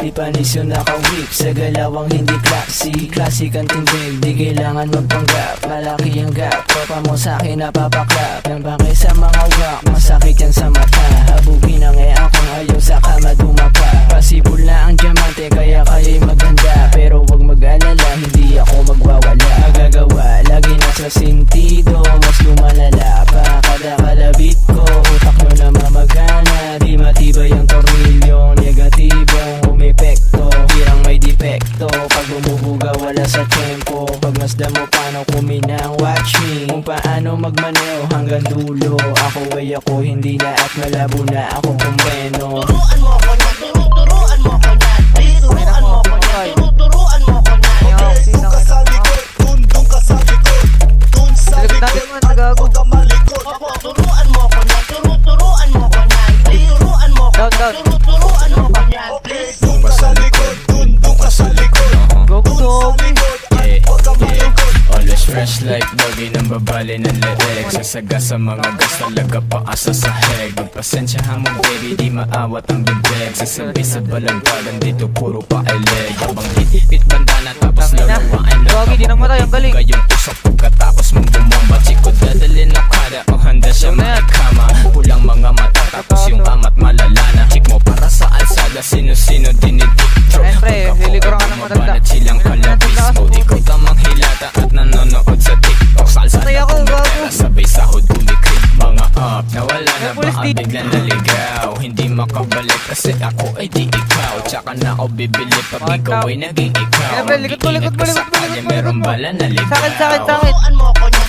Di panis yung nakawip sa galawang hindi classy. Classic ang tindig, di kailangan magpanggap. Malaki ang gap, tropa mo sa'kin napapaklap. Nang bakit sa mga wak, masakit yan sa mata. Habugin ang akong ayaw sa kama dumapa. Pasibol na ang diamante kaya kaya'y maganda. Pero wag mag-alala, hindi ako magwawala. Magagawa, lagi nasa sentido, mas lumalala pa kada kalabit ko. Utak nyo na mamagana, di matibay ang tornilyo. Negatibong umepekto, tirang may depekto. Pag bumubuga wala sa tempo. Pag masdan mo paano kuminang, watch me kung paano magmaneho hanggang dulo. Ako ay ako, hindi na at malabo na ako kumreno. Turuan mo ko na, turuan mo ko na. Turuan mo ko na, turuan mo ko na. Doon ka sa likod, doon ka sa likod. Doon sa likod, huwag ka malikod. Turuan mo ko na, turuan mo ko na. Turuan mo ko na, turuan mo ko na. Doon ka sa likod, doon ka sa likod. Doon sa likod, huwag ka malikod. Always fresh like doggy nang babali ng leeg. Sasaga sa mga gas talaga paasa sa heg. Magpasensyahan mo baby, di maawat ang bibig. Sasabi sa balagtagan dito puro pa-eleg. Habang hitipit bandana tapos lalawain na Doggy, di namatay, ang galing. Kayong usok pagkatapos mong bumomba. Chiko dadalhin na kada o handa siya makikama. Pulang mga mata tapos yung amat malalana. Chick mo para sa alsada, sino-sino dinidictro. Siyempre, lilikuran ka ng matanda. Mabanat silang kalabis mo. Ikaw tamang hilata at nanonood sa TikTok. Salsa Patay na ako, pumitera, bago. sabay sahod umikrit. Mga up, nawala na baka biglang naligaw. Hindi makabalik kasi ako ay di ikaw. Tsaka na ako bibili pag ikaw ay naging ikaw. Likod mo, likod mo, likod mo, Ingat ka sa likod mo, kanya, likod mo. meron bala na ligaw. Sakit. Turuan mo ko na,